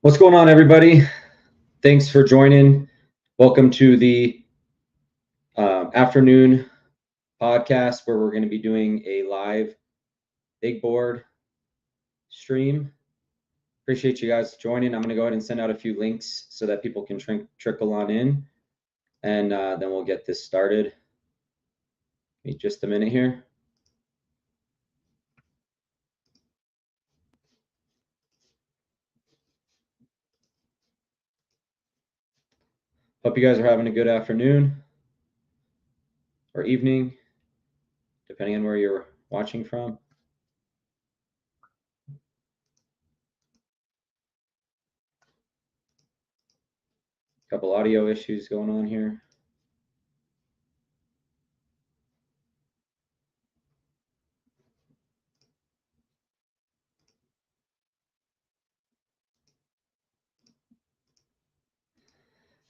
What's going on, everybody? Thanks for joining. Welcome to the afternoon podcast where we're going to be doing a live big board stream. Appreciate you guys joining. I'm going to go ahead and send out a few links so that people can trickle on in, and then we'll get this started. Give me just a minute here. Hope you guys are having a good afternoon or evening, depending on where you're watching from. Couple audio issues going on here.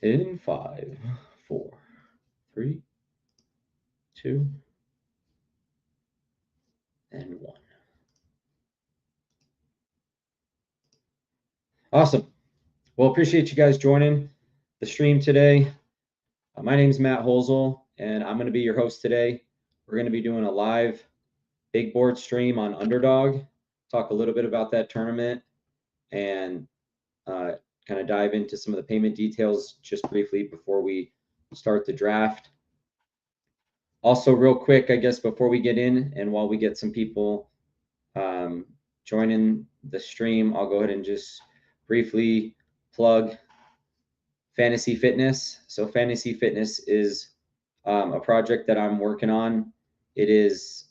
In 5, 4, 3, 2, and 1. Awesome. Well, appreciate you guys joining the stream today. My name is Matt Holzel, and I'm going to be your host today. We're going to be doing a live big board stream on Underdog, talk a little bit about that tournament, and kind of dive into some of the payment details just briefly before we start the draft. Also, real quick, I guess, before we get in and while we get some people joining the stream, I'll go ahead and just briefly plug Fantasy Fitness. So Fantasy Fitness is a project that I'm working on. It is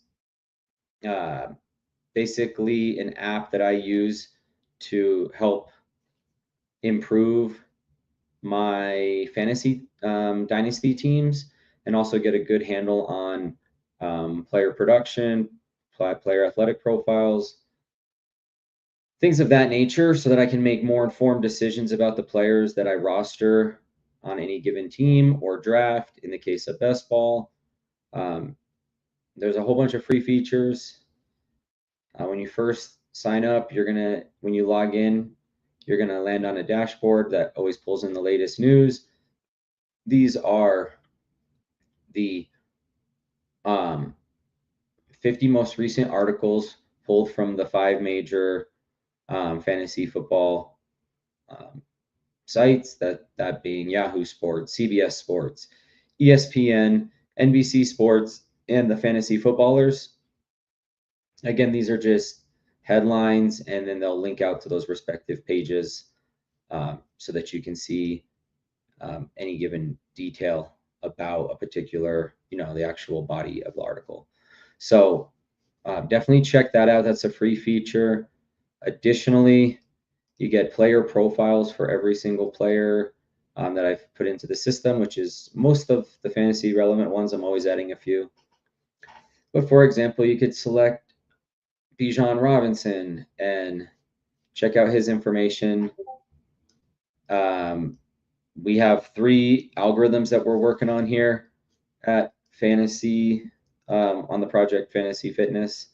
basically an app that I use to help improve my fantasy dynasty teams and also get a good handle on player production, player athletic profiles, things of that nature, so that I can make more informed decisions about the players that I roster on any given team or draft in the case of best ball. There's a whole bunch of free features. When you first sign up, when you log in, you're gonna land on a dashboard that always pulls in the latest news. These are the 50 most recent articles pulled from the 5 major fantasy football sites, that being Yahoo Sports, CBS Sports, ESPN, NBC Sports, and the Fantasy Footballers. Again, these are just headlines, and then they'll link out to those respective pages so that you can see any given detail about a particular, the actual body of the article. So definitely check that out. That's a free feature. Additionally, you get player profiles for every single player that I've put into the system, which is most of the fantasy relevant ones. I'm always adding a few. But for example, you could select Bijan Robinson and check out his information. We have 3 algorithms that we're working on here at Fantasy on the project Fantasy Fitness.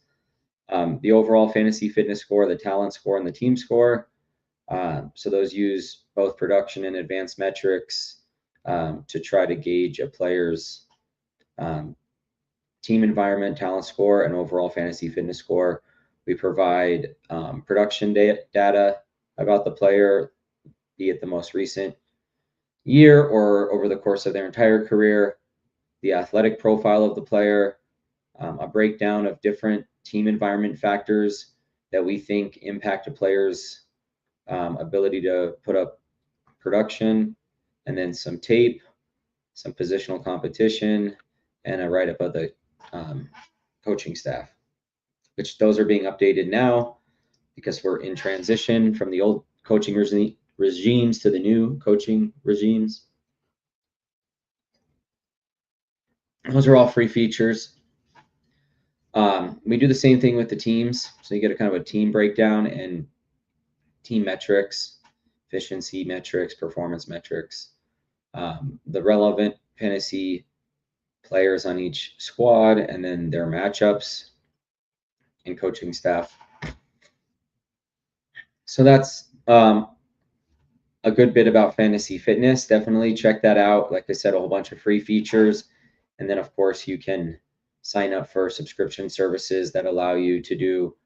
The overall fantasy fitness score, the talent score, and the team score. So those use both production and advanced metrics to try to gauge a player's team environment, talent score, and overall fantasy fitness score. We provide production data about the player, be it the most recent year or over the course of their entire career, the athletic profile of the player, a breakdown of different team environment factors that we think impact a player's ability to put up production, and then some tape, some positional competition, and a write-up of the coaching staff, which those are being updated now because we're in transition from the old coaching regimes to the new coaching regimes. Those are all free features. We do the same thing with the teams. So you get a kind of a team breakdown and team metrics, efficiency metrics, performance metrics, the relevant fantasy players on each squad, and then their matchups and coaching staff. So that's a good bit about Fantasy Fitness. Definitely check that out. Like I said, a whole bunch of free features. And then, of course, you can sign up for subscription services that allow you to do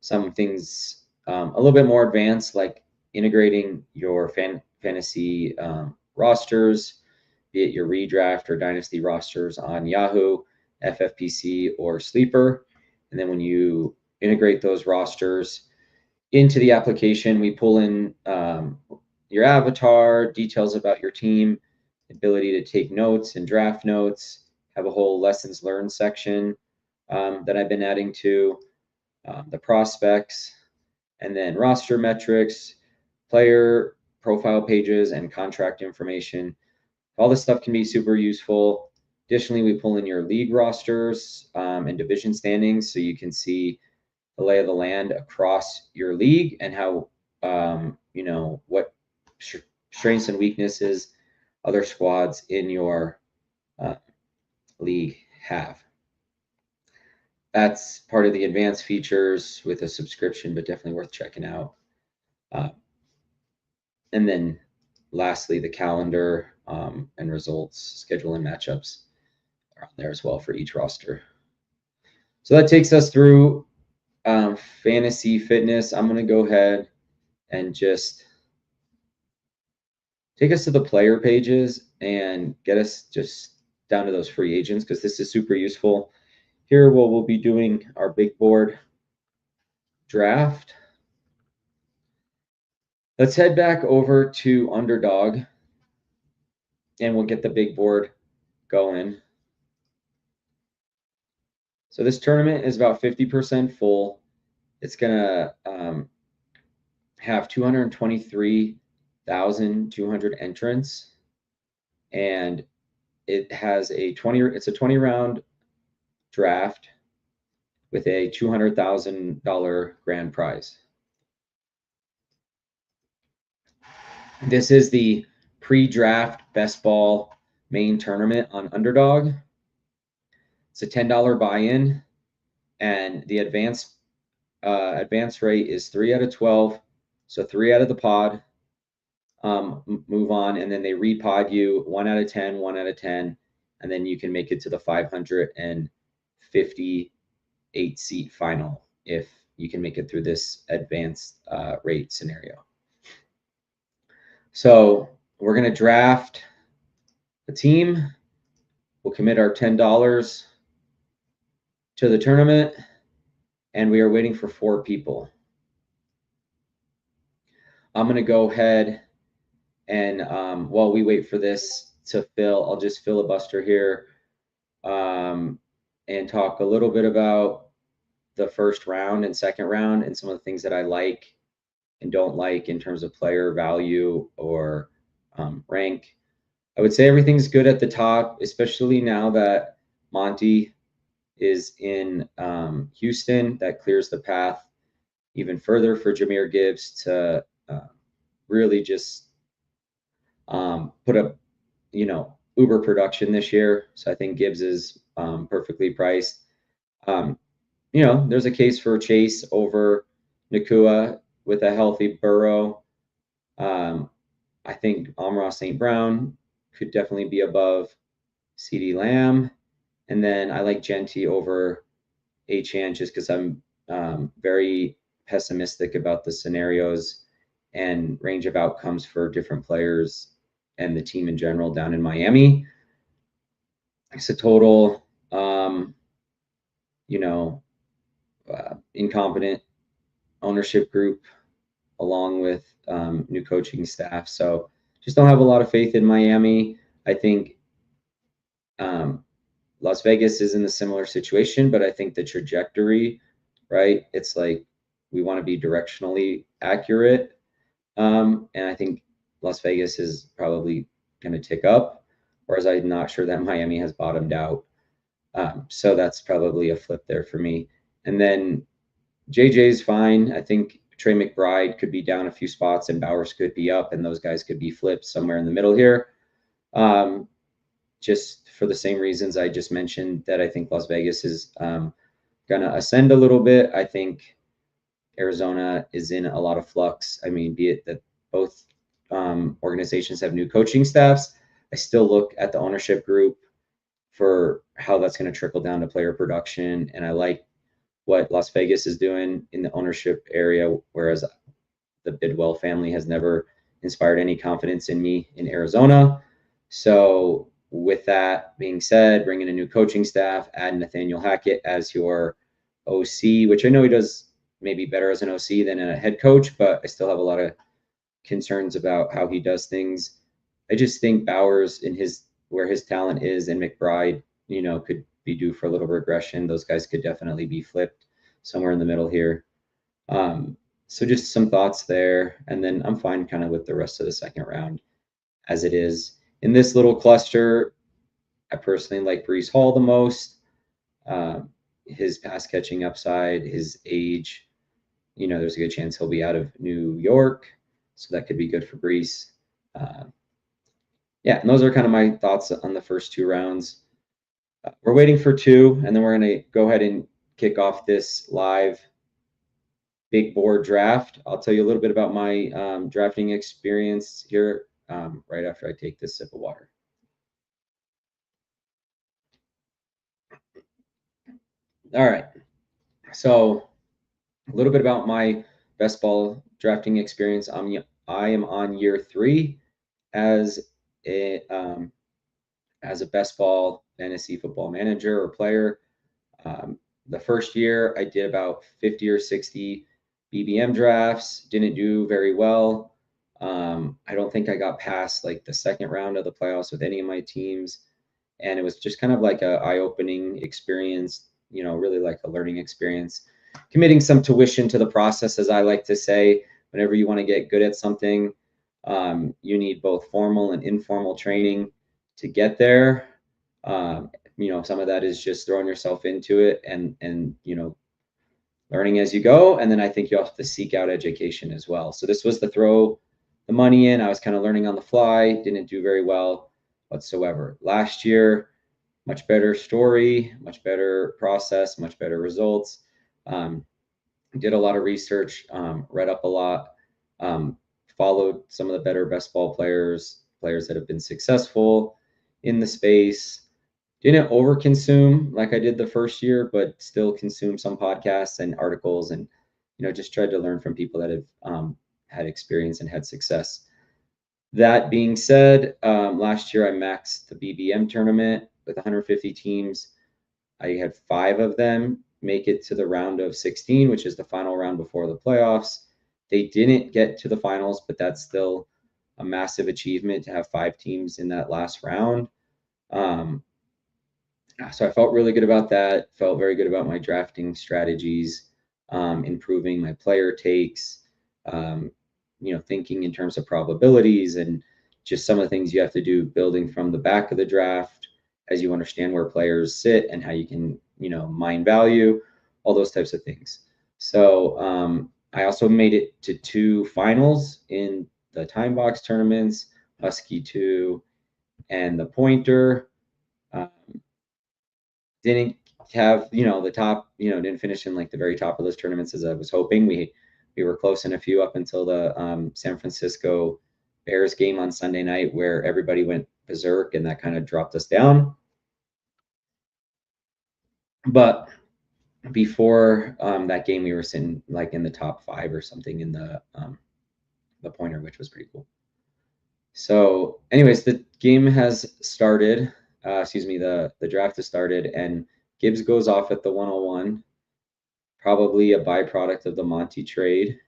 some things a little bit more advanced, like integrating your fantasy rosters, be it your redraft or dynasty rosters on Yahoo, FFPC, or Sleeper. And then when you integrate those rosters into the application, we pull in your avatar, details about your team, ability to take notes and draft notes, have a whole lessons learned section that I've been adding to, the prospects, and then roster metrics, player profile pages, and contract information. All this stuff can be super useful. Additionally, we pull in your league rosters and division standings so you can see the lay of the land across your league and how, what strengths and weaknesses other squads in your league have. That's part of the advanced features with a subscription, but definitely worth checking out. And then lastly, the calendar and results, schedule and matchups are on there as well for each roster. So that takes us through Fantasy Fitness. I'm going to go ahead and just take us to the player pages and get us just down to those free agents, because this is super useful. Here, we'll be doing our big board draft. Let's head back over to Underdog and we'll get the big board going. So this tournament is about 50% full. It's going to have 223,200 entrants, and it has it's a 20 round draft with a $200,000 grand prize. This is the pre-draft best ball main tournament on Underdog. It's a $10 buy-in, and the advance rate is 3 out of 12. So 3 out of the pod move on, and then they repod you 1 out of 10, 1 out of 10, and then you can make it to the 558 seat final if you can make it through this advanced rate scenario. So we're going to draft a team. We'll commit our $10 to the tournament, and we are waiting for 4 people. I'm going to go ahead and while we wait for this to fill, I'll just filibuster here and talk a little bit about the first round and second round and some of the things that I like and don't like in terms of player value or rank. I would say everything's good at the top, especially now that Monty is in Houston. That clears the path even further for Jahmyr Gibbs to really just put up, uber production this year. So I think Gibbs is perfectly priced. There's a case for Chase over Nacua with a healthy Burrow. I think Amon-Ra St. Brown could definitely be above CeeDee Lamb. And then I like Genty over Achane just because I'm very pessimistic about the scenarios and range of outcomes for different players and the team in general down in Miami. It's a total, incompetent ownership group along with new coaching staff. So just don't have a lot of faith in Miami. I think Las Vegas is in a similar situation, but I think the trajectory, right? It's like we want to be directionally accurate. And I think Las Vegas is probably going to tick up, whereas I'm not sure that Miami has bottomed out. So that's probably a flip there for me. And then JJ's fine. I think Trey McBride could be down a few spots and Bowers could be up, and those guys could be flipped somewhere in the middle here. Just for the same reasons I just mentioned, that I think Las Vegas is going to ascend a little bit. I think Arizona is in a lot of flux. I mean, be it that both organizations have new coaching staffs, I still look at the ownership group for how that's going to trickle down to player production. And I like what Las Vegas is doing in the ownership area, whereas the Bidwell family has never inspired any confidence in me in Arizona. So, with that being said, bring in a new coaching staff, add Nathaniel Hackett as your OC, which I know he does maybe better as an OC than a head coach, but I still have a lot of concerns about how he does things. I just think Bowers in his where his talent is and McBride, could be due for a little regression. Those guys could definitely be flipped somewhere in the middle here. So just some thoughts there, and then I'm fine kind of with the rest of the second round as it is. In this little cluster, I personally like Breece Hall the most. His pass catching upside, his age, there's a good chance he'll be out of New York, so that could be good for Breece. Yeah, and those are kind of my thoughts on the first two rounds. We're waiting for two, and then we're going to go ahead and kick off this live big board draft. I'll tell you a little bit about my drafting experience here right after I take this sip of water. All right. So a little bit about my best ball drafting experience. I am on year 3 as a best ball fantasy football manager or player. The first year I did about 50 or 60 BBM drafts, didn't do very well. I don't think I got past like the second round of the playoffs with any of my teams. And it was just kind of like a eye-opening experience, really like a learning experience. Committing some tuition to the process, as I like to say, whenever you want to get good at something, you need both formal and informal training to get there. Some of that is just throwing yourself into it and learning as you go. And then I think you have to seek out education as well. So this was the throw the money in. I was kind of learning on the fly, didn't do very well whatsoever. Last year, much better story, much better process, much better results. Did a lot of research, read up a lot, followed some of the better best ball players that have been successful in the space. Didn't overconsume like I did the first year, but still consume some podcasts and articles, and just tried to learn from people that have had experience and had success. That being said, last year I maxed the BBM tournament with 150 teams. I had 5 of them make it to the round of 16, which is the final round before the playoffs. They didn't get to the finals, but that's still a massive achievement to have 5 teams in that last round. So I felt really good about that. Felt very good about my drafting strategies, improving my player takes, thinking in terms of probabilities and just some of the things you have to do building from the back of the draft as you understand where players sit and how you can, mine value, all those types of things. So I also made it to 2 finals in the time box tournaments, Husky 2 and the Pointer. Didn't have the top, didn't finish in like the very top of those tournaments as I was hoping. We were close in a few up until the San Francisco Bears game on Sunday night, where everybody went berserk and that kind of dropped us down. But before that game, we were sitting like in the top 5 or something in the Pointer, which was pretty cool. So anyways, the game has started. The draft has started, and Gibbs goes off at the 101, probably a byproduct of the Monty trade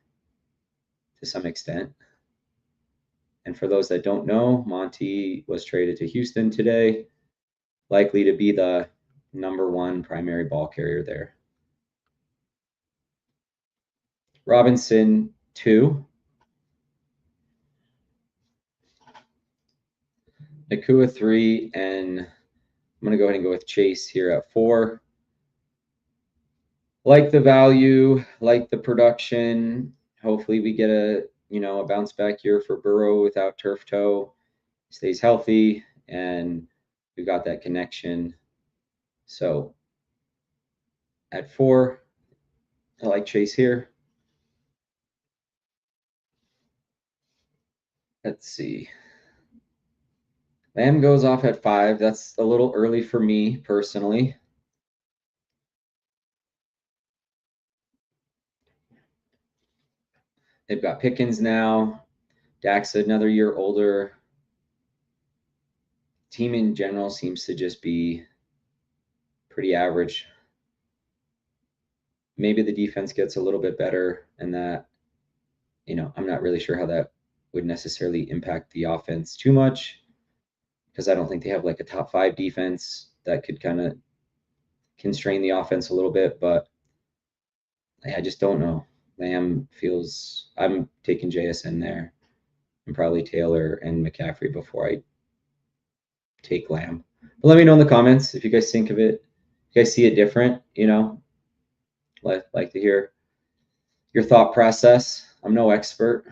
to some extent. And for those that don't know, Monty was traded to Houston today, likely to be the number 1 primary ball carrier there. Robinson 2. Nakua 3, and I'm going to go ahead and go with Chase here at 4. Like the value, like the production. Hopefully we get a bounce back year for Burrow without turf toe. Stays healthy, and we've got that connection. So at 4, I like Chase here. Let's see. Lamb goes off at 5. That's a little early for me personally. They've got Pickens now. Dak's another year older. Team in general seems to just be pretty average. Maybe the defense gets a little bit better, and that, I'm not really sure how that would necessarily impact the offense too much, because I don't think they have like a top 5 defense that could kind of constrain the offense a little bit. But I just don't know. Lamb feels, I'm taking JSN there, and probably Taylor and McCaffrey before I take Lamb. But let me know in the comments if you guys think of it. If you guys see it different, like to hear your thought process. I'm no expert.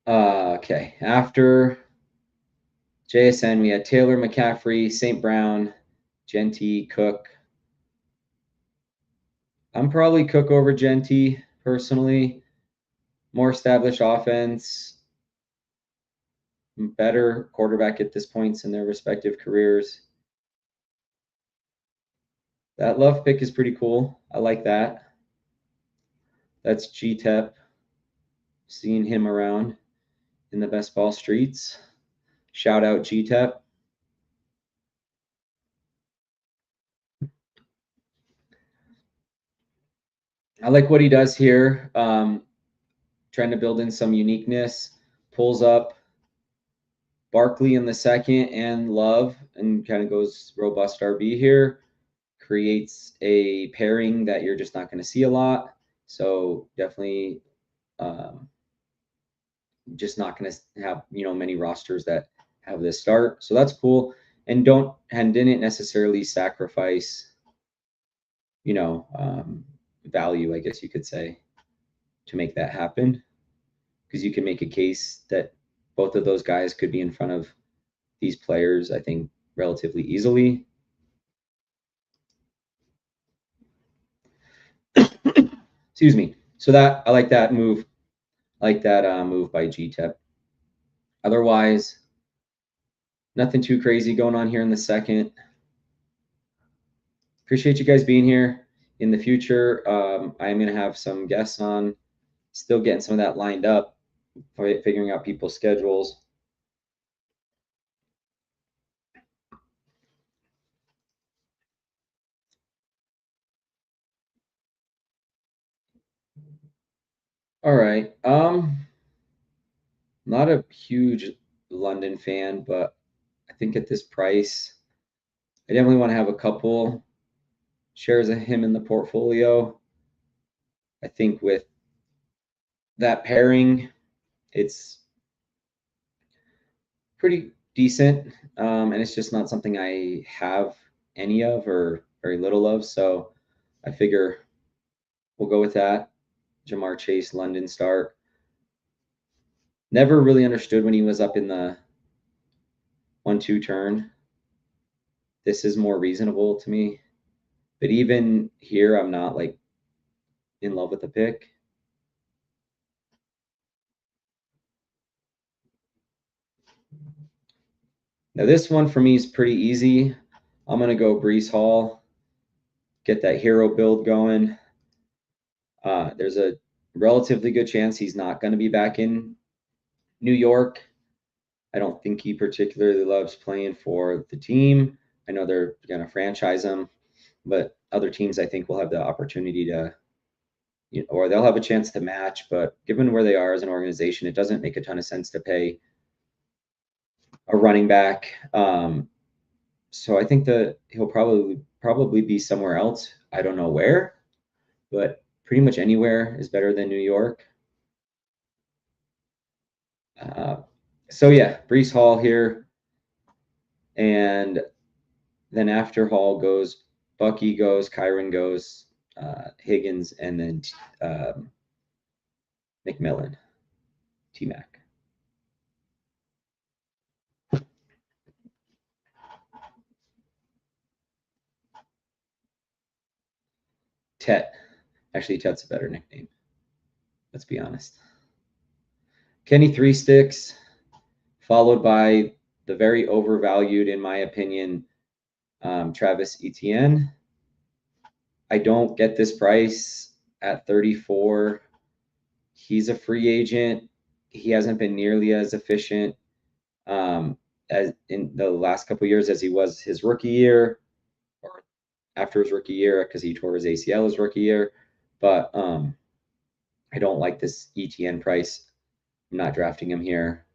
Okay, after JSN, we had Taylor, McCaffrey, St. Brown, Genty, Cook. I'm probably Cook over Genty personally. More established offense, better quarterback at this point in their respective careers. That Love pick is pretty cool. I like that. That's GTEP. Seeing him around in the best ball streets. Shout out GTEP. I like what he does here. Trying to build in some uniqueness. Pulls up Barkley in the second and Love and kind of goes robust RB here. Creates a pairing that you're just not going to see a lot. So definitely just not going to have, many rosters that have this start. So that's cool. And didn't necessarily sacrifice, value, I guess you could say, to make that happen. Because you can make a case that both of those guys could be in front of these players, I think, relatively easily. Excuse me. So that I like that move. I like that move by GTEP. Otherwise, nothing too crazy going on here in the second. Appreciate you guys being here. In the future, I am going to have some guests on. Still getting some of that lined up, figuring out people's schedules. All right. Not a huge London fan, but I think at this price, I definitely want to have a couple shares of him in the portfolio. I think with that pairing, it's pretty decent, and it's just not something I have any of or very little of. So I figure we'll go with that. Jamar Chase, London start. Never really understood when he was up in the 1-2 turn. This is more reasonable to me. But even here, I'm not like in love with the pick. Now, this one for me is pretty easy. I'm going to go Breece Hall, get that hero build going. There's a relatively good chance he's not going to be back in New York. I don't think he particularly loves playing for the team. I know they're going to franchise him, but other teams I think will have the opportunity to, or they'll have a chance to match. But given where they are as an organization, it doesn't make a ton of sense to pay a running back. So I think that he'll probably be somewhere else. I don't know where, but pretty much anywhere is better than New York. So yeah, Breece Hall here, and then after Hall goes Bucky goes, Kyron goes, Higgins, and then McMillan, T-Mac. Tet. Actually, Tet's a better nickname. Let's be honest. Kenny Three Sticks, followed by the very overvalued, in my opinion, Travis Etienne. I don't get this price at 34. He's a free agent. He hasn't been nearly as efficient as in the last couple years as he was his rookie year or after his rookie year because he tore his ACL his rookie year. But I don't like this ETN price. I'm not drafting him here.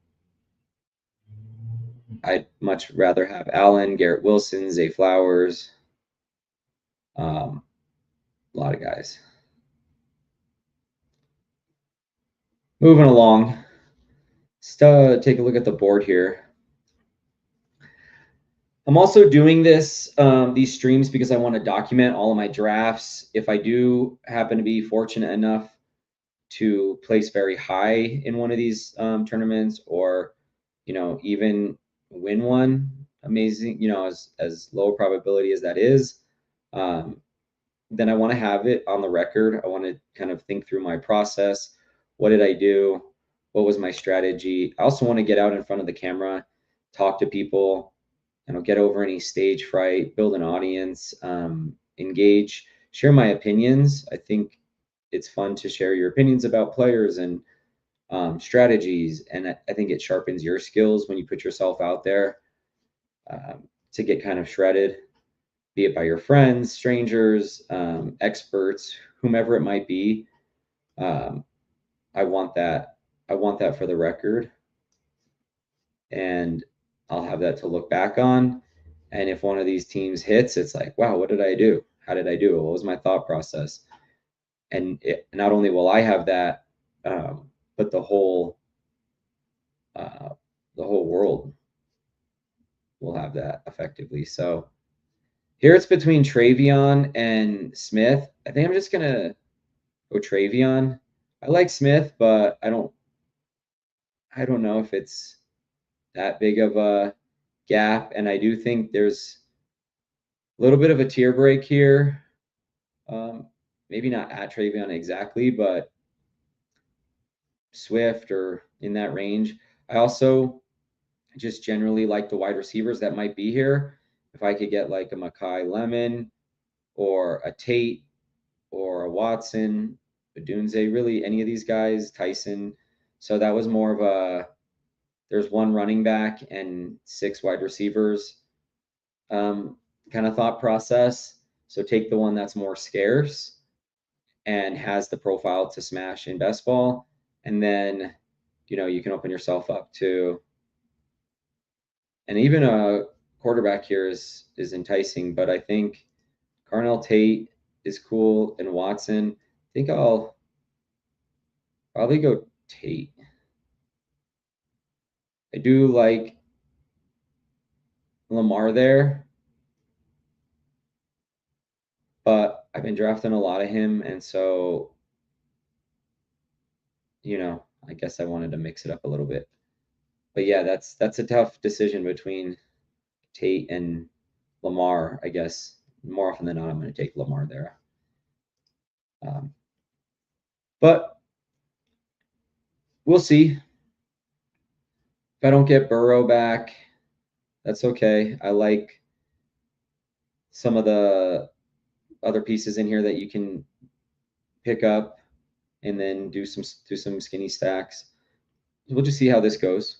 I'd much rather have Allen, Garrett Wilson, Zay Flowers, a lot of guys. Moving along, let's take a look at the board here. I'm also doing these streams because I want to document all of my drafts. If I do happen to be fortunate enough to place very high in one of these tournaments, or even win one, amazing, as low probability as that is, then I want to have it on the record. I want to kind of think through my process. What did I do? What was my strategy? I also want to get out in front of the camera, talk to people, get over any stage fright, build an audience, engage, share my opinions. I think it's fun to share your opinions about players and strategies. And I think it sharpens your skills when you put yourself out there to get kind of shredded, be it by your friends, strangers, experts, whomever it might be. I want that. I want that for the record. And I'll have that to look back on. And if one of these teams hits, it's like, wow, what did I do? How did I do? What was my thought process? And not only will I have that, but the whole world will have that effectively. So here it's between Travion and Smith. I think I'm just gonna go Travion. I like Smith, but I don't know if it's that big of a gap. And I do think there's a little bit of a tier break here. Maybe not at Travion exactly, but Swift or in that range. I also just generally like the wide receivers that might be here. If I could get like a Makai Lemon or a Tate or a Watson, a Dunze, really any of these guys, Tyson. So that was more of there's one running back and 6 wide receivers kind of thought process. So take the one that's more scarce and has the profile to smash in best ball. And then, you can open yourself up to, and even a quarterback here is enticing, but I think Carnell Tate is cool and Watson. I think I'll probably go Tate. I do like Lamar there, but I've been drafting a lot of him, and so I guess I wanted to mix it up a little bit. But yeah, that's a tough decision between Tate and Lamar. I guess more often than not, I'm going to take Lamar there. But we'll see. If I don't get Burrow back, that's okay. I like some of the other pieces in here that you can pick up and then do some skinny stacks. We'll just see how this goes.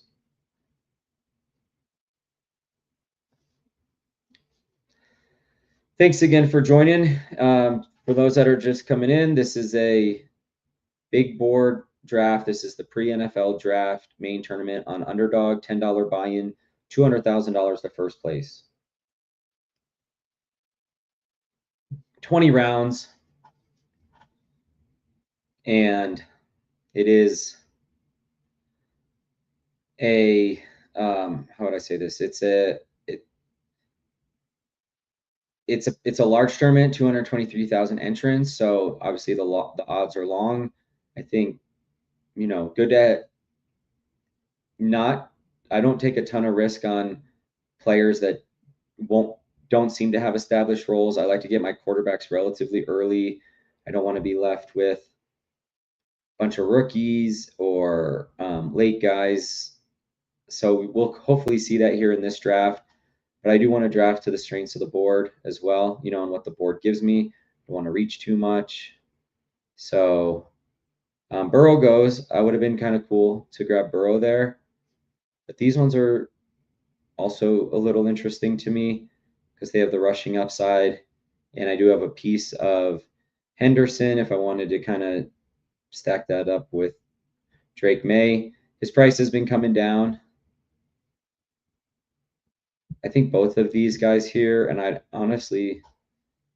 Thanks again for joining. For those that are just coming in, this is a big board draft. This is the pre-NFL draft main tournament on Underdog, $10 buy-in, $200,000 to first place. 20 rounds. And it is a how would I say this? It's a large tournament, 223,000 entrants. So obviously the odds are long. I think good at not. I don't take a ton of risk on players that don't seem to have established roles. I like to get my quarterbacks relatively early. I don't want to be left with bunch of rookies or late guys. So we'll hopefully see that here in this draft. But I do want to draft to the strengths of the board as well, you know, and what the board gives me. I don't want to reach too much. So Burrow goes. I would have been kind of cool to grab Burrow there. But these ones are also a little interesting to me because they have the rushing upside. And I do have a piece of Henderson if I wanted to kind of stack that up with Drake May. His price has been coming down. I think both of these guys here, and I honestly,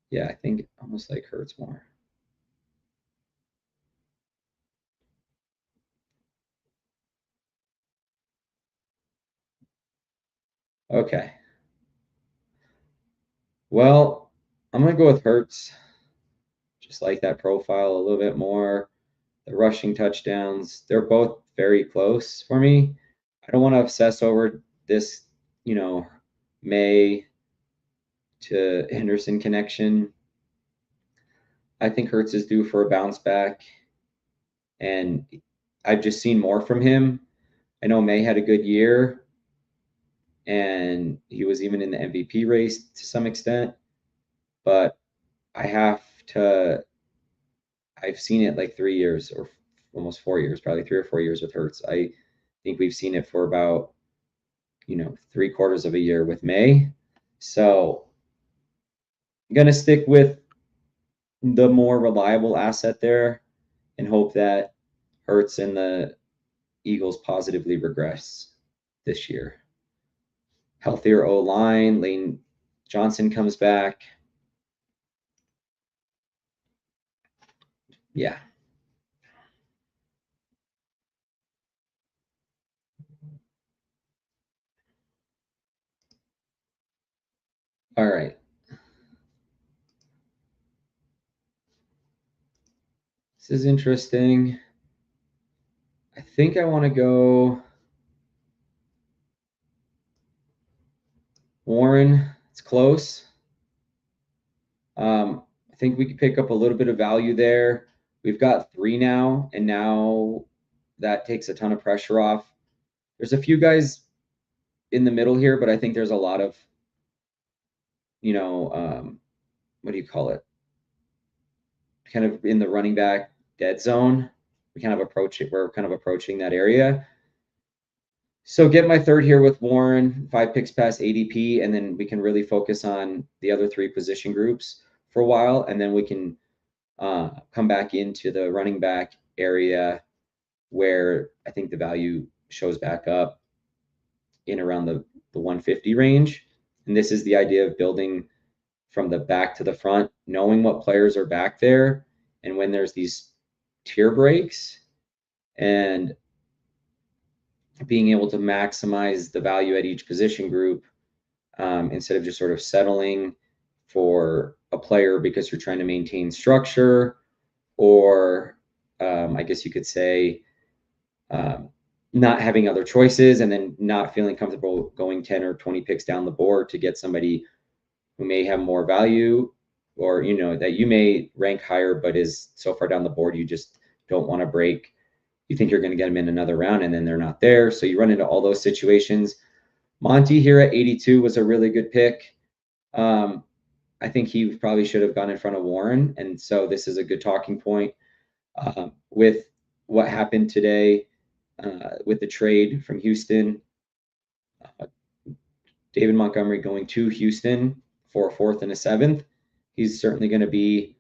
yeah, I think almost like Hurts more. Okay. Well, I'm going to go with Hurts. Just like that profile a little bit more. The rushing touchdowns, they're both very close for me. I don't want to obsess over this, you know, May to Henderson connection. I think Hurts is due for a bounce back, and I've just seen more from him. I know May had a good year, and he was even in the MVP race to some extent, but I have to. I've seen it like 3 years or almost 4 years, probably 3 or 4 years with Hurts. I think we've seen it for about 3/4 of a year with May. So I'm gonna stick with the more reliable asset there and hope that Hurts and the Eagles positively regress this year. Healthier O line, Lane Johnson comes back. Yeah. All right. This is interesting. I think I want to go Warren. It's close. I think we could pick up a little bit of value there. We've got 3 now, and now that takes a ton of pressure off. There's a few guys in the middle here, but I think there's a lot of, what do you call it? Kind of in the running back dead zone. We kind of approach it. We're kind of approaching that area. So get my third here with Warren, 5 picks past ADP, and then we can really focus on the other 3 position groups for a while, and then we can come back into the running back area where I think the value shows back up in around the 150 range. And this is the idea of building from the back to the front, knowing what players are back there, and when there's these tier breaks, and being able to maximize the value at each position group instead of just sort of settling for a player because you're trying to maintain structure, or I guess you could say not having other choices and then not feeling comfortable going 10 or 20 picks down the board to get somebody who may have more value, or that you may rank higher but is so far down the board you just don't want to break. You think you're going to get them in another round and then they're not there, so you run into all those situations. Monty here at 82 was a really good pick. I think he probably should have gone in front of Warren, and so this is a good talking point with what happened today with the trade from Houston. David Montgomery going to Houston for a 4th and a 7th. He's certainly going to be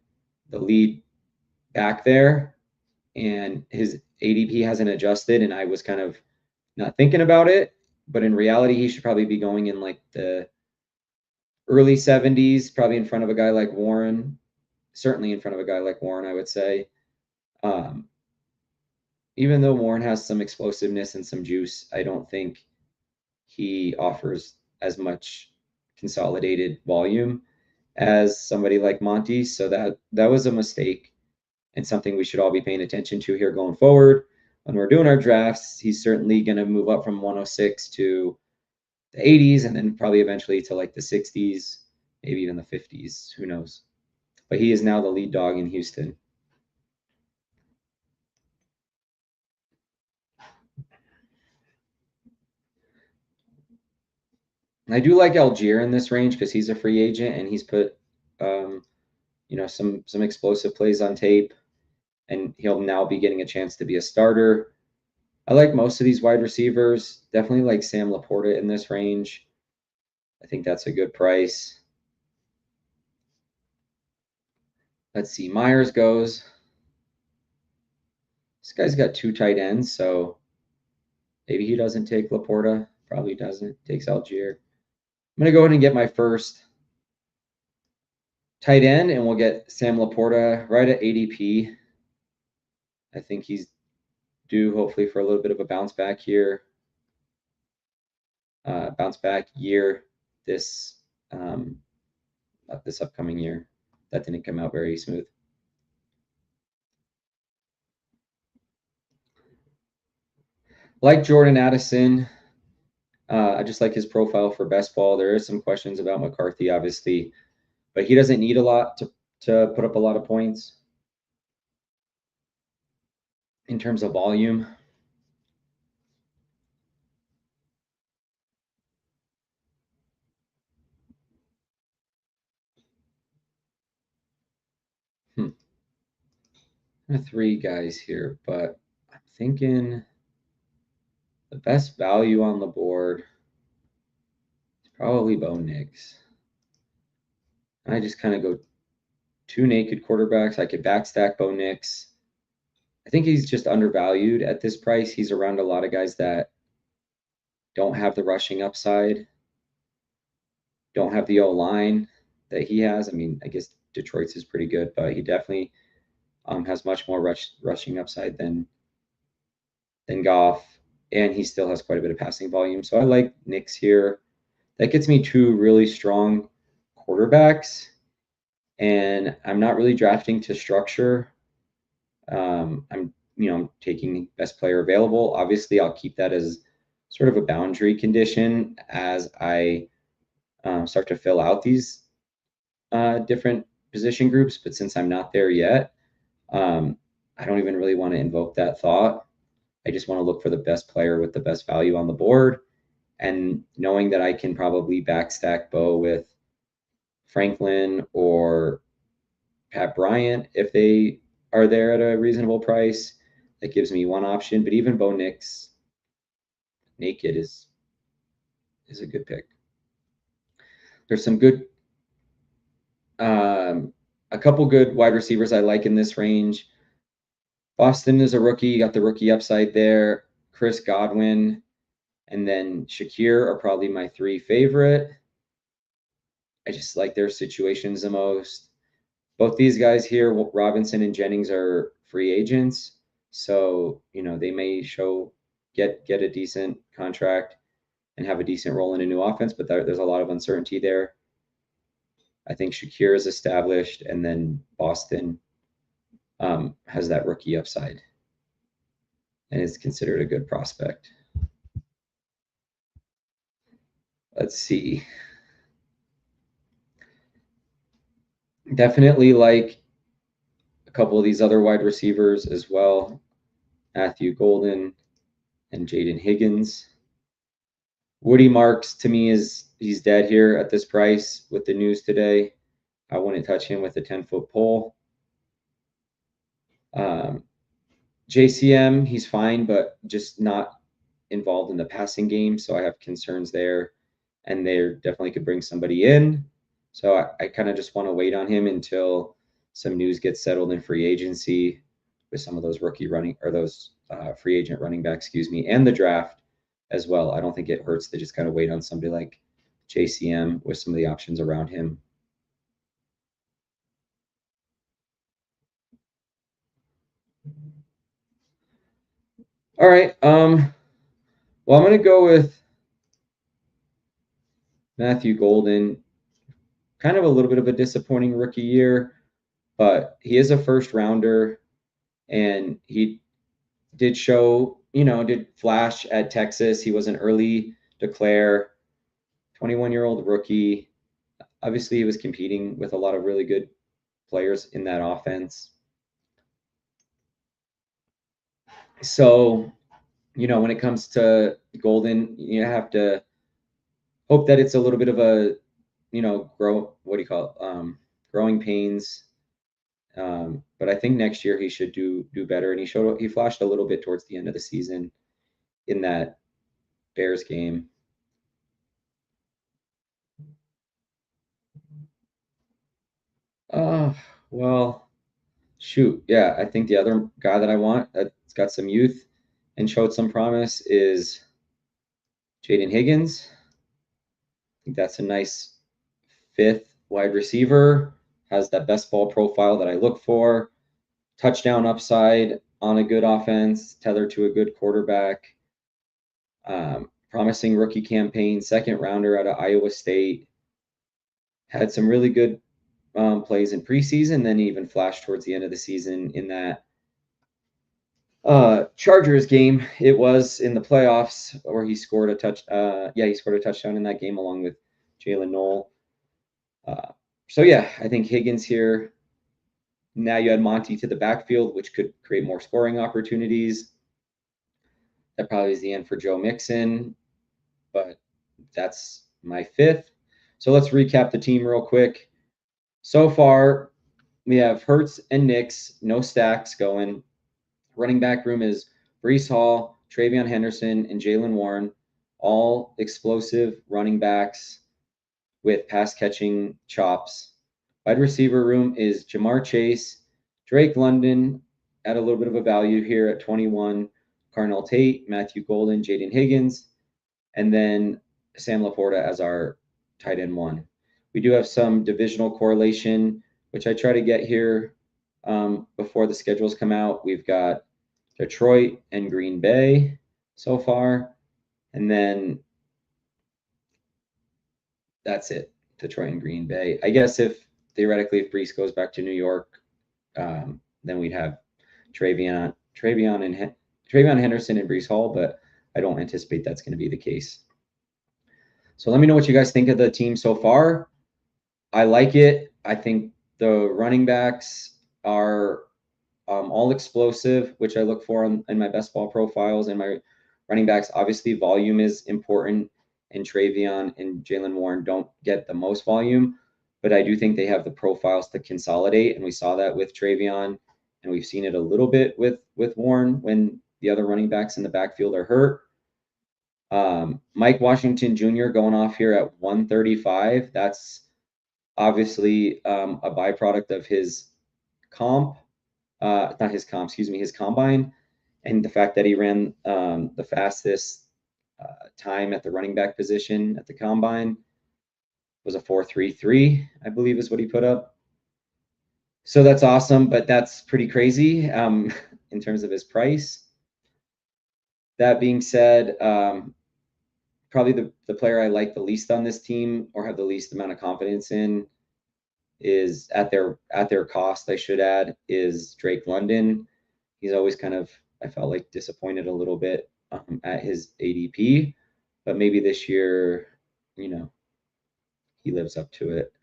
the lead back there, and his ADP hasn't adjusted, and I was kind of not thinking about it, but in reality, he should probably be going in like the early 70s, probably in front of a guy like Warren, certainly in front of a guy like Warren, I would say. Even though Warren has some explosiveness and some juice, I don't think he offers as much consolidated volume as somebody like Monty. So that was a mistake and something we should all be paying attention to here going forward. When we're doing our drafts, he's certainly going to move up from 106 to the 80s and then probably eventually to like the 60s, maybe even the 50s. Who knows? But he is now the lead dog in Houston. I do like Algier in this range because he's a free agent and he's put, some explosive plays on tape, and he'll now be getting a chance to be a starter. I like most of these wide receivers. Definitely like Sam Laporta in this range. I think that's a good price. Let's see. Myers goes. This guy's got 2 tight ends, so maybe he doesn't take Laporta. Probably doesn't. Takes Algier. I'm going to go ahead and get my first tight end, and we'll get Sam Laporta right at ADP. I think he's due, hopefully, for a little bit of a bounce back here. Bounce back year this this upcoming year. That didn't come out very smooth. Like Jordan Addison, I just like his profile for best ball. There is some questions about McCarthy, obviously, but he doesn't need a lot to put up a lot of points in terms of volume. There are 3 guys here, but I'm thinking the best value on the board is probably Bo Nix. I just kind of go 2 naked quarterbacks. I could backstack Bo Nix. I think he's just undervalued at this price. He's around a lot of guys that don't have the rushing upside, don't have the O line that he has. I mean, I guess Detroit's is pretty good, but he definitely has much more rushing upside than Goff, and he still has quite a bit of passing volume. So I like Nix here. That gets me 2 really strong quarterbacks, and I'm not really drafting to structure. I'm taking best player available. Obviously, I'll keep that as sort of a boundary condition as I start to fill out these different position groups. But since I'm not there yet, I don't even really want to invoke that thought. I just want to look for the best player with the best value on the board, and knowing that I can probably backstack Bo with Franklin or Pat Bryant if they are there at a reasonable price. That gives me one option, but even Bo Nix naked is a good pick. There's some good, a couple good wide receivers I like in this range. Boston is a rookie, you got the rookie upside there. Chris Godwin and then Shakir are probably my 3 favorite. I just like their situations the most. Both these guys here, Robinson and Jennings, are free agents, so they may get a decent contract and have a decent role in a new offense, but there's a lot of uncertainty there. I think Shakir is established, and then Boston has that rookie upside and is considered a good prospect. Let's see. Definitely like a couple of these other wide receivers as well. Matthew Golden and Jaden Higgins. Woody Marks, to me, he's dead here at this price with the news today. I wouldn't touch him with a 10-foot pole. JCM, he's fine, but just not involved in the passing game, so I have concerns there, and they definitely could bring somebody in. So I kind of just want to wait on him until some news gets settled in free agency with some of those free agent running backs, and the draft as well. I don't think it hurts to just kind of wait on somebody like JCM with some of the options around him. All right. Well, I'm going to go with Matthew Golden. Kind of a little bit of a disappointing rookie year, but he is a first rounder, and he did did flash at Texas. He was an early declare, 21-year-old rookie. Obviously, he was competing with a lot of really good players in that offense. So, when it comes to Golden, you have to hope that it's a little bit of a, growing pains. But I think next year he should do better. And he flashed a little bit towards the end of the season in that Bears game. Well, shoot. Yeah, I think the other guy that I want that's got some youth and showed some promise is Jaden Higgins. I think that's a nice fifth wide receiver, has that best ball profile that I look for, touchdown upside on a good offense, tethered to a good quarterback, promising rookie campaign, second rounder out of Iowa State, had some really good plays in preseason, then even flashed towards the end of the season in that Chargers game. It was in the playoffs where he scored a touchdown in that game along with Jalen Noel. So yeah, I think Higgins here. Now you add Monty to the backfield, which could create more scoring opportunities. That probably is the end for Joe Mixon, but that's my fifth. So let's recap the team real quick. So far, we have Hurts and Nix, no stacks going. Running back room is Breece Hall, TreVeyon Henderson, and Jaylen Warren, all explosive running backs with pass catching chops. Wide receiver room is Jamar Chase, Drake London at a little bit of a value here at 21, Carnell Tate, Matthew Golden, Jaden Higgins, and then Sam Laporta as our tight end one. We do have some divisional correlation, which I try to get here before the schedules come out. We've got Detroit and Green Bay so far, and then that's it. Detroit and Green Bay. I guess if Breece goes back to New York, then we'd have TreVeyon Henderson and Breece Hall, but I don't anticipate that's going to be the case. So let me know what you guys think of the team so far. I like it. I think the running backs are all explosive, which I look for in my best ball profiles. And my running backs, obviously, volume is important. And TreVeyon and Jaylen Warren don't get the most volume, but I do think they have the profiles to consolidate. And we saw that with TreVeyon, and we've seen it a little bit with Warren when the other running backs in the backfield are hurt. Mike Washington Jr. going off here at 135. That's obviously a byproduct of his his combine, and the fact that he ran the fastest time at the running back position at the combine was a 4.33, I believe is what he put up. So that's awesome, but that's pretty crazy in terms of his price. That being said, probably the player I like the least on this team or have the least amount of confidence in is at their cost, I should add, is Drake London. He's always kind of, I felt like, disappointed a little bit at his ADP, but maybe this year, he lives up to it.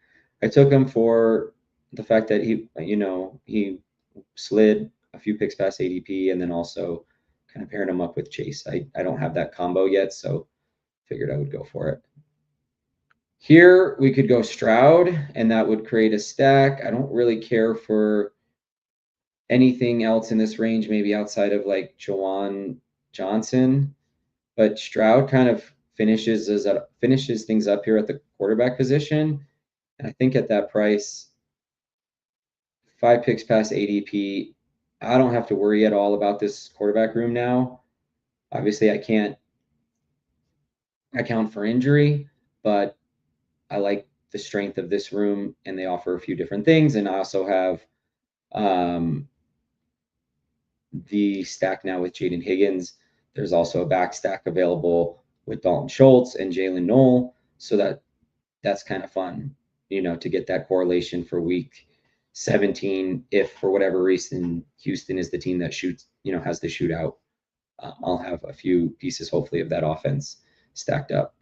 I took him for the fact that he slid a few picks past ADP, and then also kind of pairing him up with Chase. I don't have that combo yet, so figured I would go for it. Here we could go Stroud, and that would create a stack. I don't really care for anything else in this range, maybe outside of like Juwan Johnson, but Stroud kind of finishes things up here at the quarterback position. And I think at that price, 5 picks past ADP, I don't have to worry at all about this quarterback room now. Obviously, I can't account for injury, but I like the strength of this room, and they offer a few different things. And I also have the stack now with Jaden Higgins. There's also a back stack available with Dalton Schultz and Jalen Noel, so that's kind of fun, to get that correlation for week 17. If for whatever reason Houston is the team that has the shootout, I'll have a few pieces, hopefully, of that offense stacked up.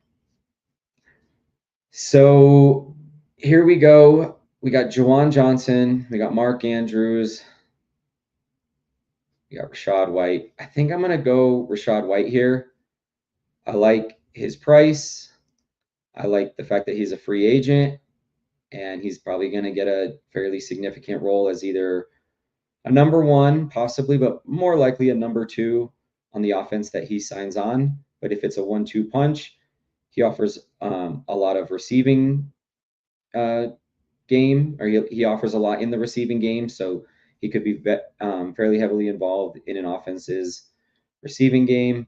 So here we go. We got Juwan Johnson. We got Mark Andrews. We got Rachaad White. I think I'm going to go Rachaad White here. I like his price. I like the fact that he's a free agent and he's probably going to get a fairly significant role as either a number one, possibly, but more likely a number two on the offense that he signs on. But if it's a 1-2 punch, he offers a lot of receiving game, or he offers a lot in the receiving game. So he could be fairly heavily involved in an offense's receiving game.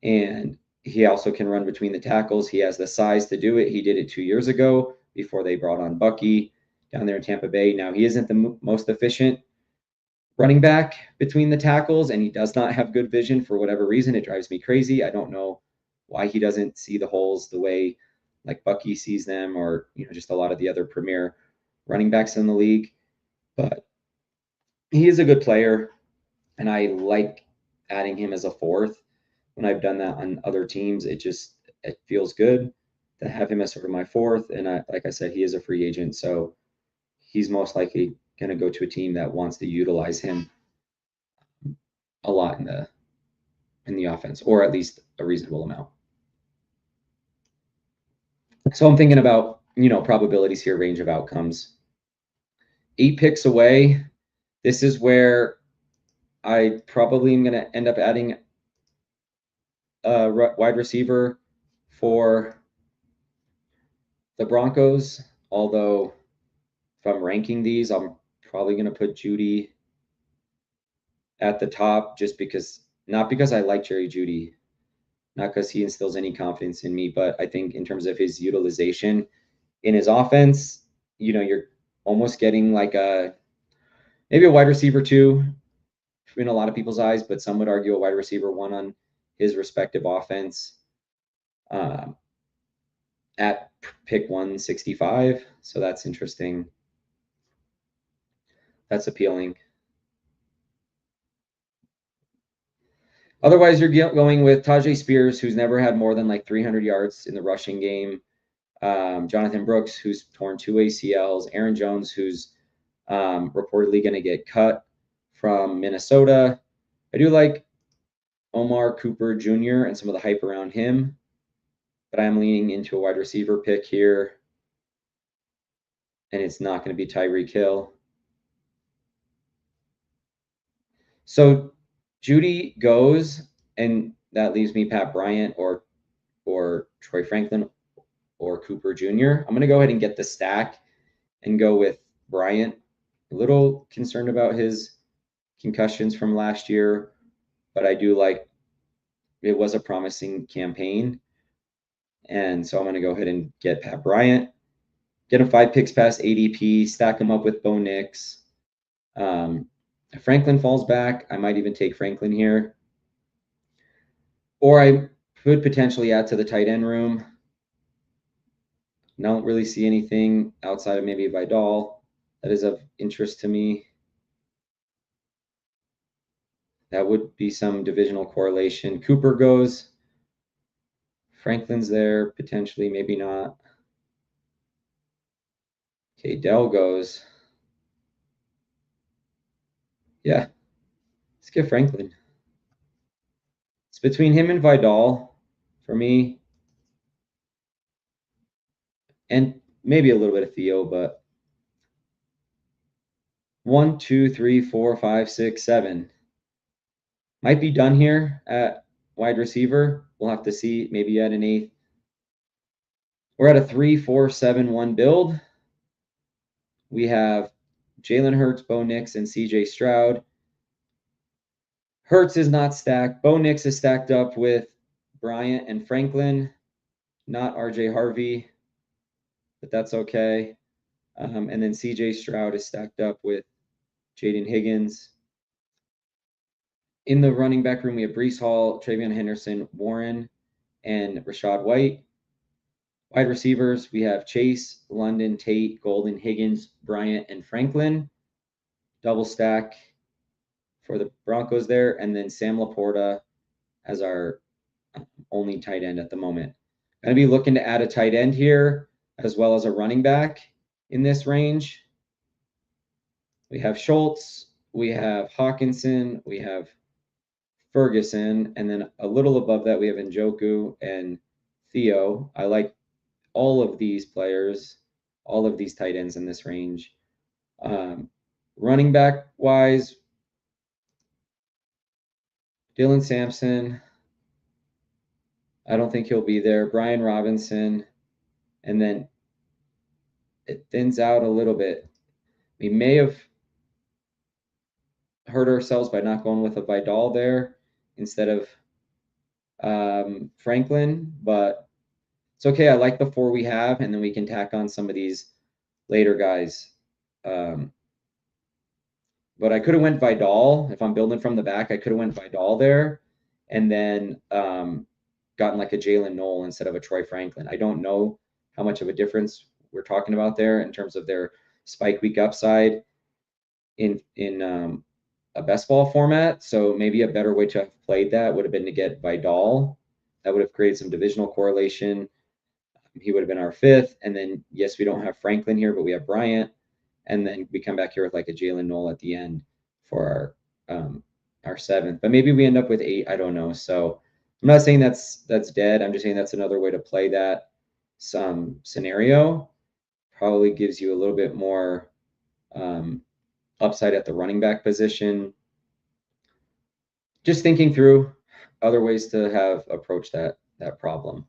And he also can run between the tackles. He has the size to do it. He did it 2 years ago before they brought on Bucky down there in Tampa Bay. Now, he isn't the most efficient running back between the tackles, and he does not have good vision for whatever reason. It drives me crazy. I don't know why he doesn't see the holes the way like Bucky sees them, or just a lot of the other premier running backs in the league. But he is a good player, and I like adding him as a fourth. When I've done that on other teams, it feels good to have him as sort of my fourth. And like I said, he is a free agent, so he's most likely going to go to a team that wants to utilize him a lot in the offense, or at least a reasonable amount. So I'm thinking about, probabilities here, range of outcomes. 8 picks away. This is where I probably am going to end up adding a wide receiver for the Broncos. Although if I'm ranking these, I'm probably going to put Jeudy at the top, just because, not because I like Jerry Jeudy, not because he instills any confidence in me, but I think in terms of his utilization in his offense, you're almost getting like maybe a wide receiver 2 in a lot of people's eyes, but some would argue a wide receiver 1 on his respective offense at pick 165. So that's interesting. That's appealing. Otherwise, you're going with Tyjae Spears, who's never had more than like 300 yards in the rushing game. Jonathan Brooks, who's torn 2 ACLs. Aaron Jones, who's reportedly going to get cut from Minnesota. I do like Omar Cooper Jr. and some of the hype around him, but I'm leaning into a wide receiver pick here, and it's not going to be Tyreek Hill. So Jeudy goes, and that leaves me Pat Bryant or Troy Franklin or Cooper Jr. I'm going to go ahead and get the stack and go with Bryant. A little concerned about his concussions from last year, but I do like it was a promising campaign. And so I'm going to go ahead and get Pat Bryant, get him 5 picks past ADP, stack him up with Bo Nix. If Franklin falls back, I might even take Franklin here. Or I could potentially add to the tight end room. Don't really see anything outside of maybe Vidal that is of interest to me. That would be some divisional correlation. Cooper goes. Franklin's there, potentially, maybe not. Okay, Dell goes. Yeah, let's get Franklin. It's between him and Vidal for me, and maybe a little bit of Theo, but 1, 2, 3, 4, 5, 6, 7. Might be done here at wide receiver. We'll have to see. Maybe at an 8th. We're at a 3, 4, 7, 1 build. We have Jalen Hurts, Bo Nix, and CJ Stroud. Hurts is not stacked. Bo Nix is stacked up with Bryant and Franklin, not RJ Harvey, but that's okay. And then CJ Stroud is stacked up with Jaden Higgins. In the running back room, we have Breece Hall, Travion Henderson, Warren, and Rachaad White. Wide receivers, we have Chase, London, Tate, Golden, Higgins, Bryant, and Franklin. Double stack for the Broncos there. And then Sam Laporta as our only tight end at the moment. Going to be looking to add a tight end here, as well as a running back in this range. We have Schultz, we have Hawkinson, we have Ferguson, and then a little above that we have Njoku and Theo. I like all of these players, all of these tight ends in this range. Running back wise, Dylan Sampson, I don't think he'll be there. Brian Robinson, and then it thins out a little bit. We may have hurt ourselves by not going with a Vidal there instead of Franklin, but it's okay. I like the 4 we have, and then we can tack on some of these later guys. But I could have went Vidal. If I'm building from the back, I could have went Vidal there and then gotten like a Jalen Noel instead of a Troy Franklin. I don't know how much of a difference we're talking about there in terms of their spike week upside in a best ball format. So maybe a better way to have played that would have been to get Vidal. That would have created some divisional correlation. He would have been our 5th. And then, yes, we don't have Franklin here, but we have Bryant. And then we come back here with like a Jalen Noel at the end for our 7th. But maybe we end up with 8. I don't know. So I'm not saying that's dead. I'm just saying that's another way to play that scenario. Probably gives you a little bit more upside at the running back position. Just thinking through other ways to have approached that problem.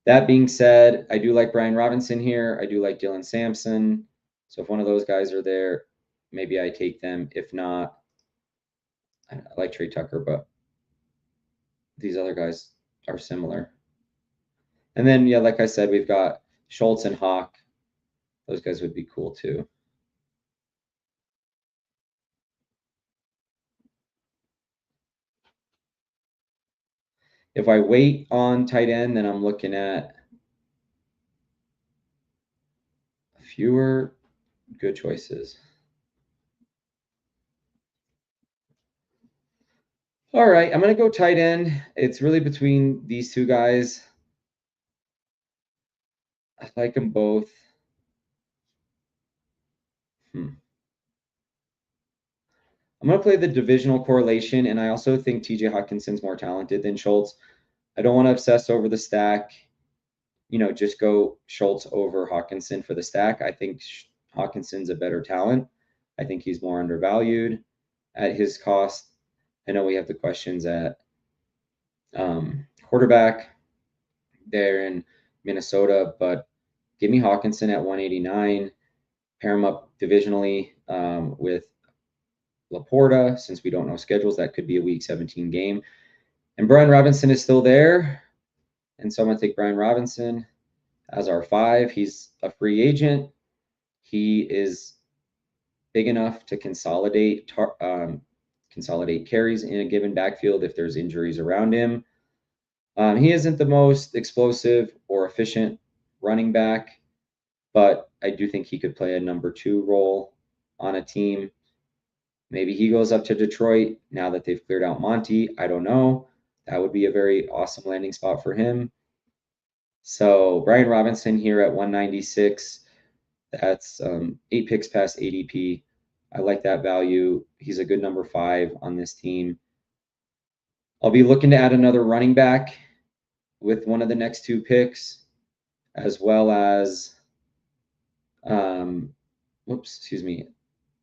That being said, I do like Brian Robinson here. I do like Dylan Sampson. So if one of those guys are there, maybe I take them. If not, I like Trey Tucker, but these other guys are similar. And then, yeah, like I said, we've got Schultz and Hawk. Those guys would be cool too. If I wait on tight end, then I'm looking at fewer good choices. All right, I'm going to go tight end. It's really between these 2 guys. I like them both. I'm going to play the divisional correlation, and I also think TJ Hawkinson's more talented than Schultz. I don't want to obsess over the stack. Just go Schultz over Hawkinson for the stack. I think Hawkinson's a better talent. I think he's more undervalued at his cost. I know we have the questions at quarterback there in Minnesota, but give me Hawkinson at 189. Pair him up divisionally with Laporta. Since we don't know schedules, that could be a Week 17 game. And Brian Robinson is still there. And so I'm going to take Brian Robinson as our 5. He's a free agent. He is big enough to consolidate carries in a given backfield if there's injuries around him. He isn't the most explosive or efficient running back, but I do think he could play a number 2 role on a team. Maybe he goes up to Detroit now that they've cleared out Monty. I don't know. That would be a very awesome landing spot for him. So Brian Robinson here at 196. That's 8 picks past ADP. I like that value. He's a good number 5 on this team. I'll be looking to add another running back with one of the next 2 picks, as well as, excuse me.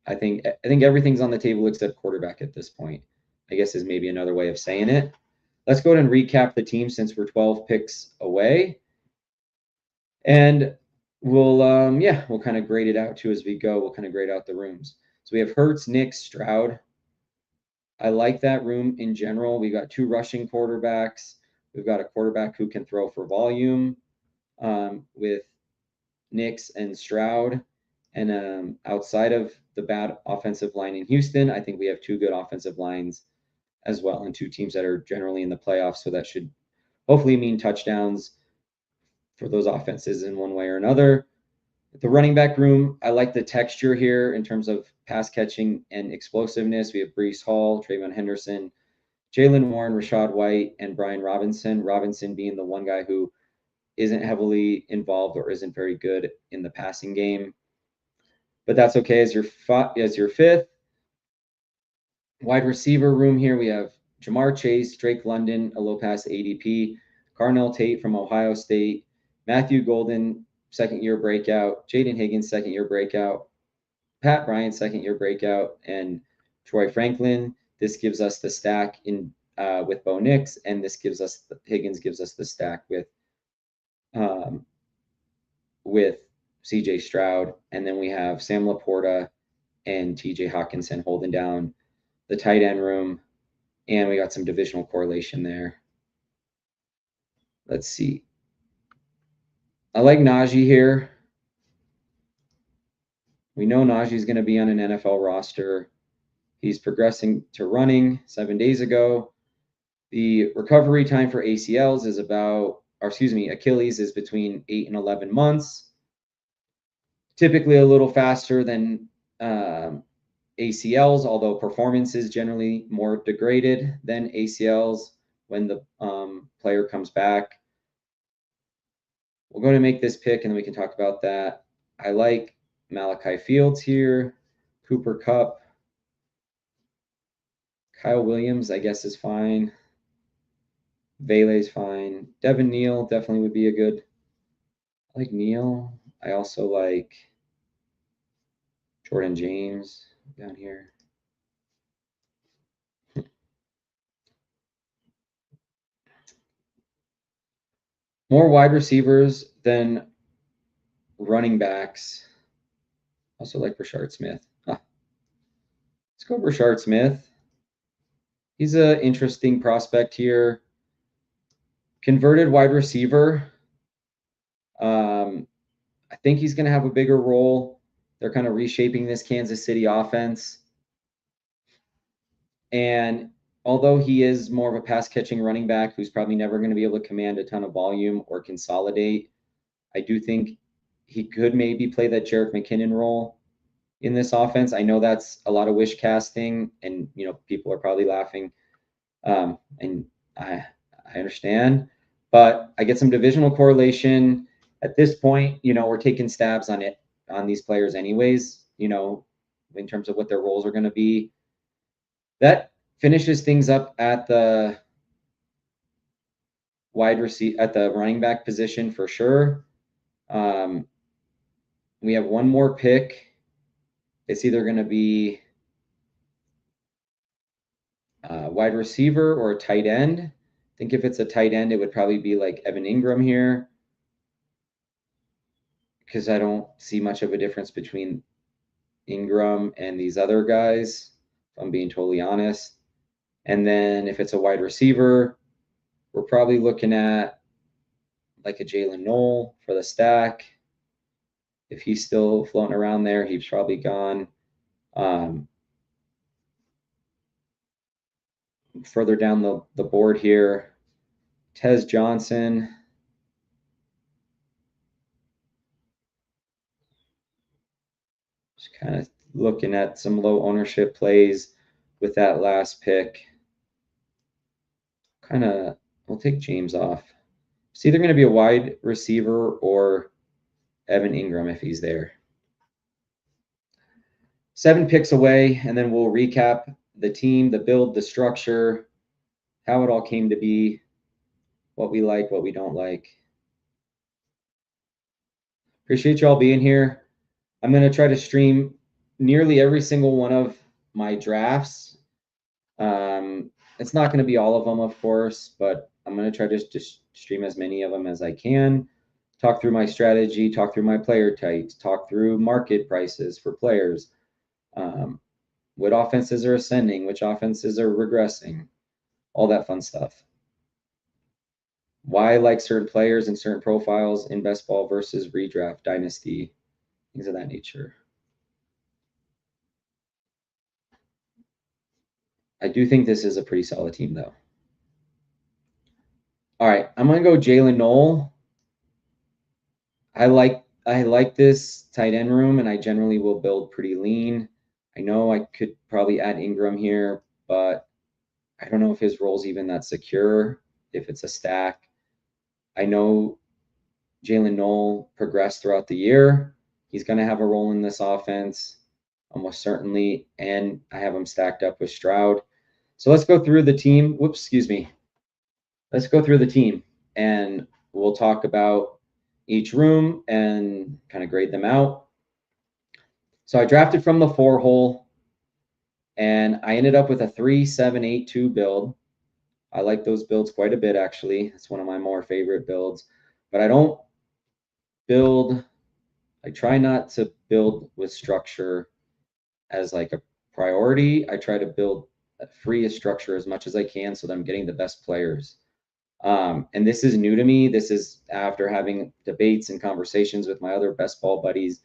I think everything's on the table except quarterback at this point, I guess is maybe another way of saying it. Let's go ahead and recap the team since we're 12 picks away. And we'll kind of grade it out too as we go. We'll kind of grade out the rooms. So we have Hurts, Nix, Stroud. I like that room in general. We got 2 rushing quarterbacks. We've got a quarterback who can throw for volume with Nix and Stroud. And outside of the bad offensive line in Houston, I think we have 2 good offensive lines as well, and 2 teams that are generally in the playoffs. So that should hopefully mean touchdowns for those offenses in one way or another. The running back room, I like the texture here in terms of pass catching and explosiveness. We have Breece Hall, Trayvon Henderson, Jaylen Warren, Rachaad White, and Brian Robinson. Robinson being the one guy who isn't heavily involved or isn't very good in the passing game. But that's okay as your 5th. Wide receiver room here, we have Jamar Chase, Drake London, a low pass ADP, Carnell Tate from Ohio State, Matthew Golden, second-year breakout. Jaden Higgins, second-year breakout. Pat Bryant, second-year breakout. And Troy Franklin. This gives us the stack in with Bo Nix, and this gives us Higgins gives us the stack with C.J. Stroud, and then we have Sam Laporta and T.J. Hawkinson holding down the tight end room, and we got some divisional correlation there. Let's see. I like Najee here. We know Najee is going to be on an NFL roster. He's progressing to running 7 days ago. The recovery time for ACLs is Achilles is between 8 and 11 months. Typically a little faster than ACLs, although performance is generally more degraded than ACLs when the player comes back. We're going to make this pick, and then we can talk about that. I like Malachi Fields here, Cooper Kupp. Kyle Williams, I guess, is fine. Vele's fine. Devin Neal definitely would be a good. I like Neal. I also like Jordan James down here. More wide receivers than running backs. Also like Rashard Smith. Let's go Rashard Smith. He's an interesting prospect here. Converted wide receiver. I think he's going to have a bigger role. They're kind of reshaping this Kansas City offense. And although he is more of a pass-catching running back who's probably never going to be able to command a ton of volume or consolidate, I do think he could maybe play that Jerick McKinnon role in this offense. I know that's a lot of wish casting, and people are probably laughing, and I understand, but I get some divisional correlation at this point. We're taking stabs on these players anyways. In terms of what their roles are going to be. That finishes things up at the at the running back position for sure. We have one more pick. It's either going to be wide receiver or a tight end. I think if it's a tight end, it would probably be like Evan Ingram here, because I don't see much of a difference between Ingram and these other guys, if I'm being totally honest. And then if it's a wide receiver, we're probably looking at like a Jalen Noel for the stack. If he's still floating around there, he's probably gone. Further down the board here, Tez Johnson. Just kind of looking at some low ownership plays with that last pick. We'll take James off. It's either going to be a wide receiver or Evan Ingram if he's there. 7 picks away, and then we'll recap the team, the build, the structure, how it all came to be, what we like, what we don't like. Appreciate you all being here. I'm going to try to stream nearly every single one of my drafts. It's not going to be all of them, of course, but I'm going to try to just stream as many of them as I can. Talk through my strategy, talk through my player types, talk through market prices for players. What offenses are ascending, which offenses are regressing, all that fun stuff. Why I like certain players and certain profiles in best ball versus redraft, dynasty, things of that nature. I do think this is a pretty solid team, though. All right, I'm going to go Jalen Noel. I like this tight end room, and I generally will build pretty lean. I know I could probably add Ingram here, but I don't know if his role's even that secure, if it's a stack. I know Jalen Noel progressed throughout the year. He's going to have a role in this offense, almost certainly, and I have him stacked up with Stroud. So let's go through the team. Whoops, excuse me. Let's go through the team, and we'll talk about each room and kind of grade them out. So I drafted from the 4-hole, and I ended up with a 3-7-8-2 build. I like those builds quite a bit, actually. It's one of my more favorite builds. But I don't build, I try not to build with structure as like a priority. I try to build free a structure as much as I can so that I'm getting the best players. And this is new to me. This is after having debates and conversations with my other best ball buddies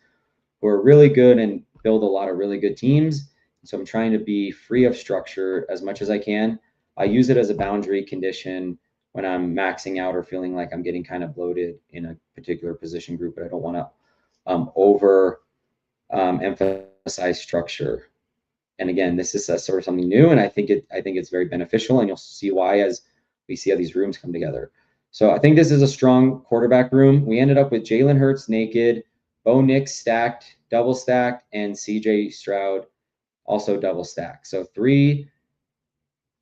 who are really good and build a lot of really good teams. So I'm trying to be free of structure as much as I can. I use it as a boundary condition when I'm maxing out or feeling like I'm getting kind of bloated in a particular position group, but I don't want to over emphasize structure. And again, this is sort of something new, and I think it's very beneficial, and you'll see why as we see how these rooms come together. So I think this is a strong quarterback room. We ended up with Jalen Hurts naked, Bo Nix stacked, double stacked, and CJ Stroud also double stacked. So 3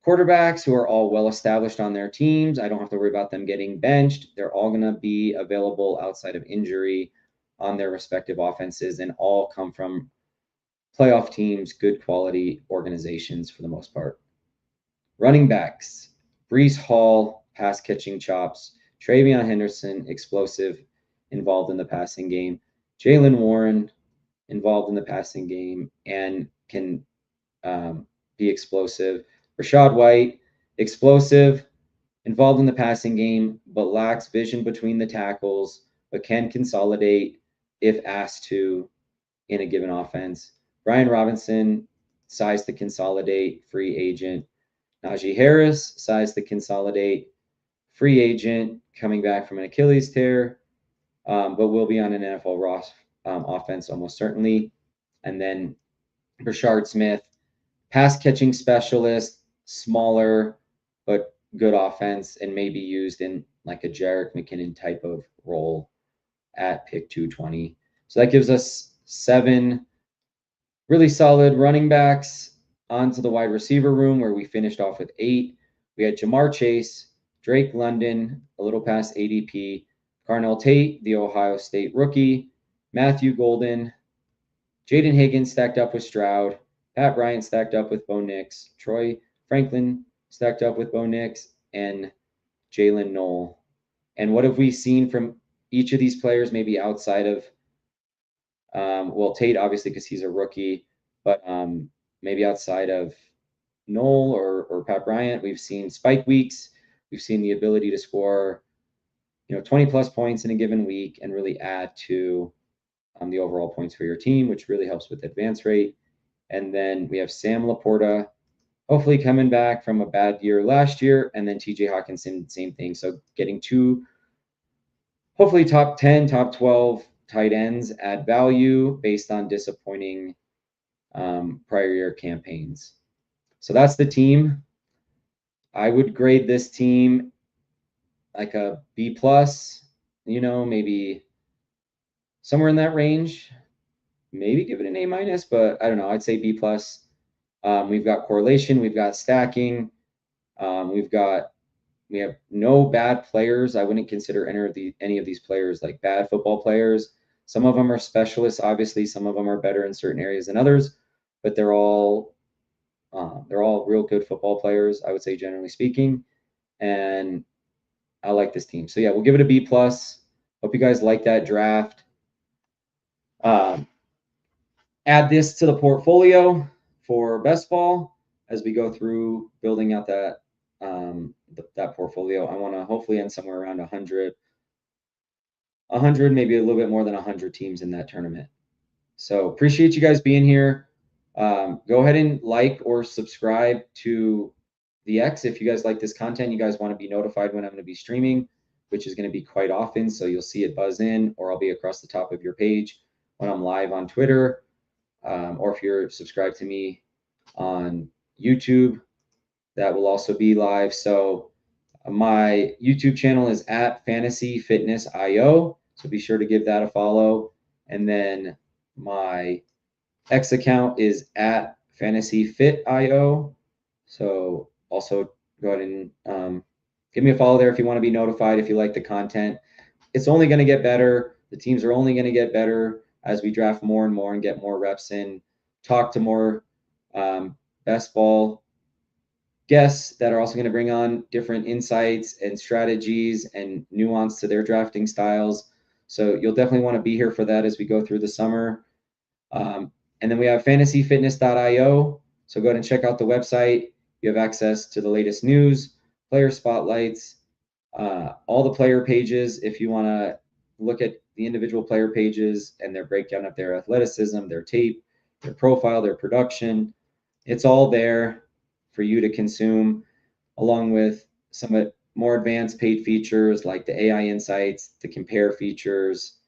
quarterbacks who are all well established on their teams. I don't have to worry about them getting benched. They're all going to be available outside of injury on their respective offenses, and all come from playoff teams, good quality organizations for the most part. Running backs, Breece Hall, pass catching chops, TreVeyon Henderson, explosive, involved in the passing game, Jaylen Warren, involved in the passing game and can be explosive, Rachaad White, explosive, involved in the passing game, but lacks vision between the tackles, but can consolidate if asked to in a given offense. Brian Robinson, size to consolidate, free agent. Najee Harris, size to consolidate, free agent, coming back from an Achilles tear, but will be on an NFL offense almost certainly. And then Brashard Smith, pass catching specialist, smaller, but good offense, and maybe used in like a Jerick McKinnon type of role at pick 220. So that gives us 7 really solid running backs. Onto the wide receiver room, where we finished off with 8. We had Jamar Chase, Drake London, a little past ADP, Carnell Tate, the Ohio State rookie, Matthew Golden, Jaden Higgins stacked up with Stroud, Pat Bryant stacked up with Bo Nix, Troy Franklin stacked up with Bo Nix, and Jalen Knoll. And what have we seen from each of these players, maybe outside of Tate, obviously, because he's a rookie, but maybe outside of Knoll or Pat Bryant, we've seen spike weeks. We've seen the ability to score, 20 plus points in a given week and really add to the overall points for your team, which really helps with advance rate. And then we have Sam Laporta, hopefully coming back from a bad year last year, and then TJ Hawkinson, same thing. So getting 2, hopefully top 10, top 12 tight ends add value based on disappointing prior year campaigns. So that's the team. I would grade this team like a B plus, maybe somewhere in that range. Maybe give it an A minus, but I don't know. I'd say B plus. We've got correlation, we've got stacking, we have no bad players. I wouldn't consider any of these players like bad football players. Some of them are specialists, obviously. Some of them are better in certain areas than others, but they're all real good football players, I would say, generally speaking. And I like this team. So yeah, we'll give it a B plus. Hope you guys like that draft. Add this to the portfolio for best ball as we go through building out that that portfolio. I want to hopefully end somewhere around 100, maybe a little bit more than 100 teams in that tournament. So appreciate you guys being here. Go ahead and like or subscribe to the X if you guys like this content. You guys want to be notified when I'm going to be streaming, which is going to be quite often. So you'll see it buzz in, or I'll be across the top of your page when I'm live on Twitter, or if you're subscribed to me on YouTube, that will also be live. So my YouTube channel is at Fantasy Fitness IO, so be sure to give that a follow. And then my X account is at Fantasy Fit IO. So also go ahead and give me a follow there if you want to be notified if you like the content. it's only going to get better. The teams are only going to get better as we draft more and more and get more reps in, talk to more best ball guests that are also going to bring on different insights and strategies and nuance to their drafting styles. So you'll definitely want to be here for that as we go through the summer. And then we have fantasyfitness.io. So go ahead and check out the website. You have access to the latest news, player spotlights, all the player pages. If you want to look at the individual player pages and their breakdown of their athleticism, their tape, their profile, their production, it's all there for you to consume, along with some more advanced paid features like the AI insights, the compare features,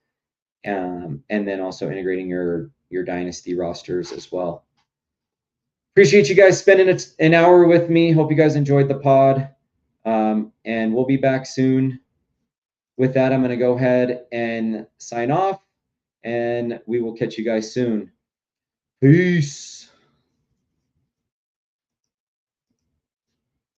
and then also integrating your dynasty rosters as well. Appreciate you guys spending an hour with me. Hope you guys enjoyed the pod, and we'll be back soon. With that, I'm going to go ahead and sign off, and we will catch you guys soon. Peace.